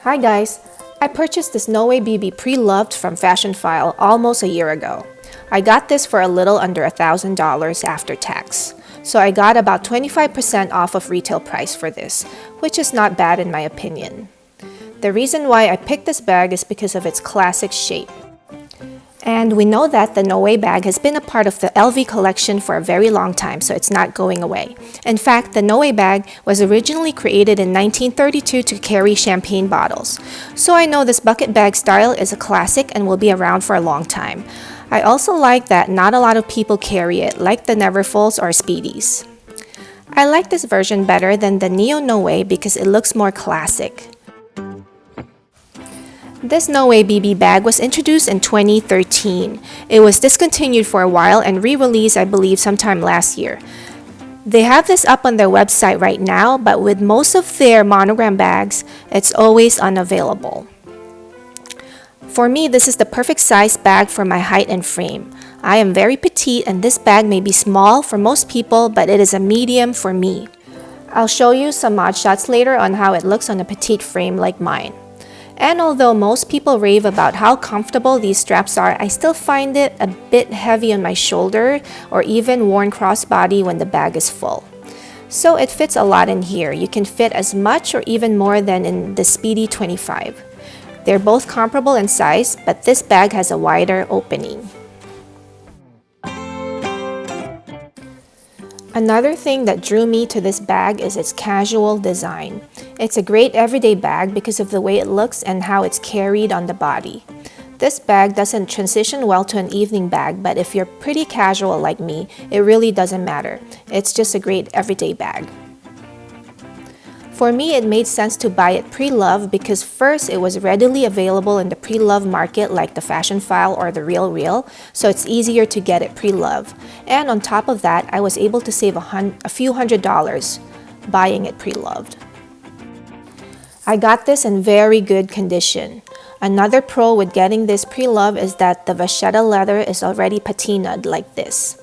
Hi guys! I purchased this Noe BB Preloved from Fashionphile almost a year ago. I got this for a little under $1,000 after tax. So I got about 25% off of retail price for this, which is not bad in my opinion. The reason why I picked this bag is because of its classic shape. And we know that the Noe bag has been a part of the LV collection for a very long time, so it's not going away. In fact, the Noe bag was originally created in 1932 to carry champagne bottles. So I know this bucket bag style is a classic and will be around for a long time. I also like that not a lot of people carry it, like the Neverfulls or Speedies. I like this version better than the Neo Noe because it looks more classic. This Noe BB bag was introduced in 2013. It was discontinued for a while and re-released I believe sometime last year. They have this up on their website right now, but with most of their monogram bags, it's always unavailable. For me, this is the perfect size bag for my height and frame. I am very petite and this bag may be small for most people, but it is a medium for me. I'll show you some mod shots later on how it looks on a petite frame like mine. And although most people rave about how comfortable these straps are, I still find it a bit heavy on my shoulder or even worn crossbody when the bag is full. So it fits a lot in here. You can fit as much or even more than in the Speedy 25. They're both comparable in size, but this bag has a wider opening. Another thing that drew me to this bag is its casual design. It's a great everyday bag because of the way it looks and how it's carried on the body. This bag doesn't transition well to an evening bag, but if you're pretty casual like me, it really doesn't matter. It's just a great everyday bag. For me, it made sense to buy it pre-loved because first, it was readily available in the pre-loved market like the Fashionphile or the Real Real, so it's easier to get it pre-loved. And on top of that, I was able to save a few $100s buying it pre-loved. I got this in very good condition. Another pro with getting this pre-loved is that the vachetta leather is already patinaed like this.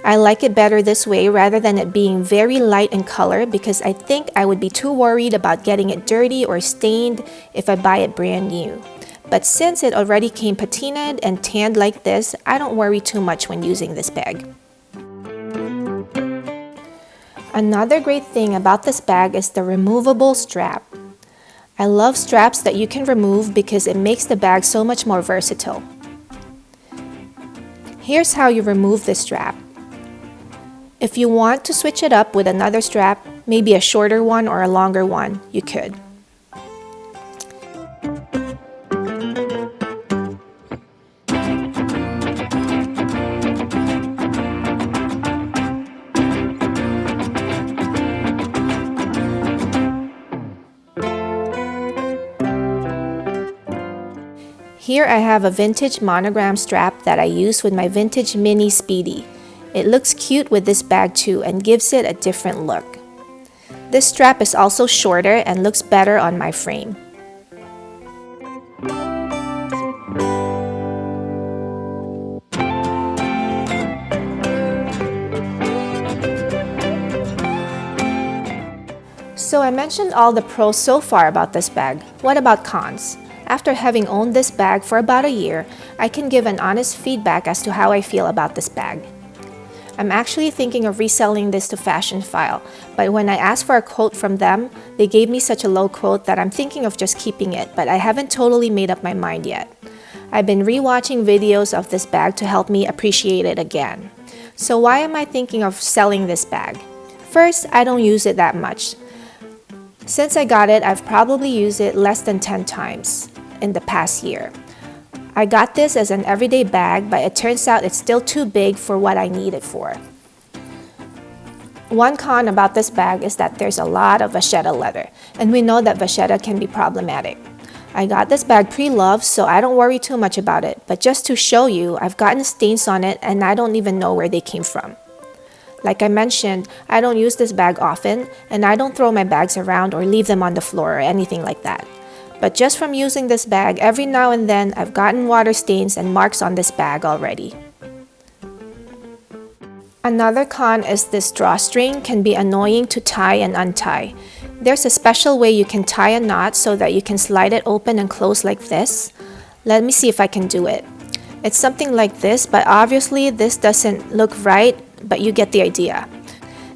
I like it better this way rather than it being very light in color because I think I would be too worried about getting it dirty or stained if I buy it brand new. But since it already came patinaed and tanned like this, I don't worry too much when using this bag. Another great thing about this bag is the removable strap. I love straps that you can remove because it makes the bag so much more versatile. Here's how you remove the strap. If you want to switch it up with another strap, maybe a shorter one or a longer one, you could. Here I have a vintage monogram strap that I use with my vintage mini Speedy. It looks cute with this bag too and gives it a different look. This strap is also shorter and looks better on my frame. So I mentioned all the pros so far about this bag. What about cons? After having owned this bag for about a year, I can give an honest feedback as to how I feel about this bag. I'm actually thinking of reselling this to Fashionphile, but when I asked for a quote from them, they gave me such a low quote that I'm thinking of just keeping it, but I haven't totally made up my mind yet. I've been rewatching videos of this bag to help me appreciate it again. So why am I thinking of selling this bag? First, I don't use it that much. Since I got it, I've probably used it less than 10 times in the past year. I got this as an everyday bag, but it turns out it's still too big for what I need it for. One con about this bag is that there's a lot of vachetta leather, and we know that vachetta can be problematic. I got this bag pre-loved, so I don't worry too much about it, but just to show you, I've gotten stains on it and I don't even know where they came from. Like I mentioned, I don't use this bag often, and I don't throw my bags around or leave them on the floor or anything like that. But just from using this bag, every now and then, I've gotten water stains and marks on this bag already. Another con is this drawstring can be annoying to tie and untie. There's a special way you can tie a knot so that you can slide it open and close like this. Let me see if I can do it. It's something like this, but obviously this doesn't look right, but you get the idea.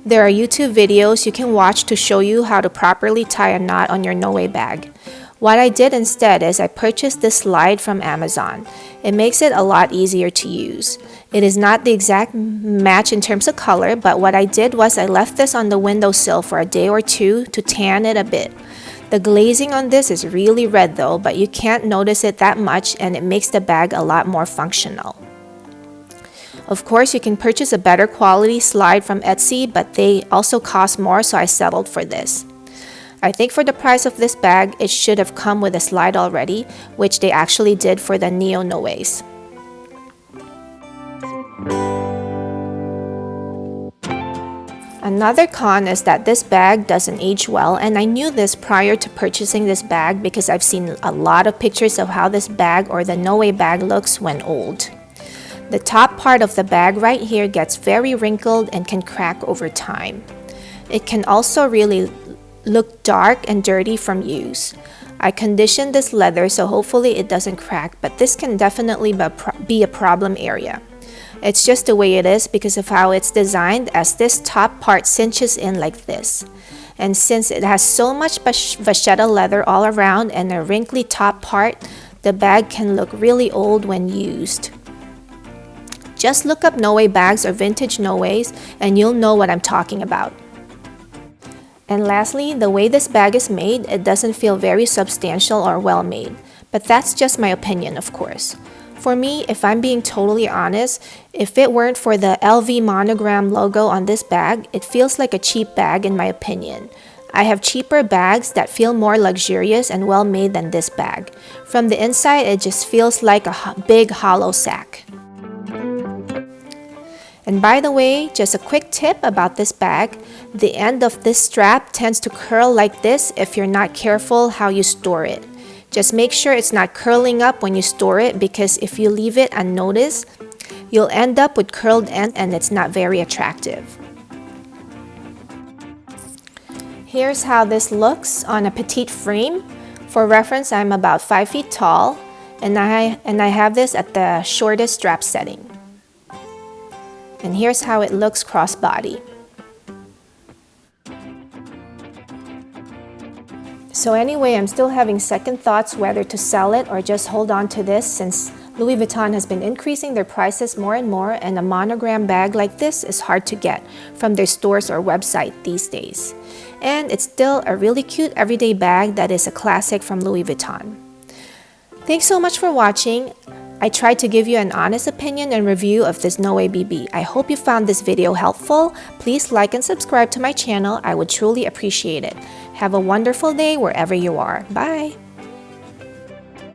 There are YouTube videos you can watch to show you how to properly tie a knot on your Noe bag. What I did instead is I purchased this slide from Amazon. It makes it a lot easier to use. It is not the exact match in terms of color, but what I did was I left this on the windowsill for a day or two to tan it a bit. The glazing on this is really red though, but you can't notice it that much and it makes the bag a lot more functional. Of course, you can purchase a better quality slide from Etsy, but they also cost more, so I settled for this. I think for the price of this bag, it should have come with a slide already, which they actually did for the Neo Noes. Another con is that this bag doesn't age well, and I knew this prior to purchasing this bag because I've seen a lot of pictures of how this bag or the Noe bag looks when old. The top part of the bag right here gets very wrinkled and can crack over time. It can also really look dark and dirty from use. I conditioned this leather so hopefully it doesn't crack, but this can definitely be a problem area. It's just the way it is because of how it's designed, as this top part cinches in like this. And since it has so much vachetta leather all around and a wrinkly top part, the bag can look really old when used. Just look up Noe bags or vintage Noes and you'll know what I'm talking about. And lastly, the way this bag is made, it doesn't feel very substantial or well made. But that's just my opinion, of course. For me, if I'm being totally honest, if it weren't for the LV monogram logo on this bag, it feels like a cheap bag in my opinion. I have cheaper bags that feel more luxurious and well made than this bag. From the inside, it just feels like a big hollow sack. And by the way, just a quick tip about this bag, the end of this strap tends to curl like this if you're not careful how you store it. Just make sure it's not curling up when you store it, because if you leave it unnoticed, you'll end up with curled ends and it's not very attractive. Here's how this looks on a petite frame. For reference, I'm about 5 feet tall and I have this at the shortest strap setting. And here's how it looks crossbody. So anyway, I'm still having second thoughts whether to sell it or just hold on to this, since Louis Vuitton has been increasing their prices more and more, and a monogram bag like this is hard to get from their stores or website these days. And it's still a really cute everyday bag that is a classic from Louis Vuitton. Thanks so much for watching. I tried to give you an honest opinion and review of this Noe BB. I hope you found this video helpful. Please like and subscribe to my channel. I would truly appreciate it. Have a wonderful day wherever you are. Bye!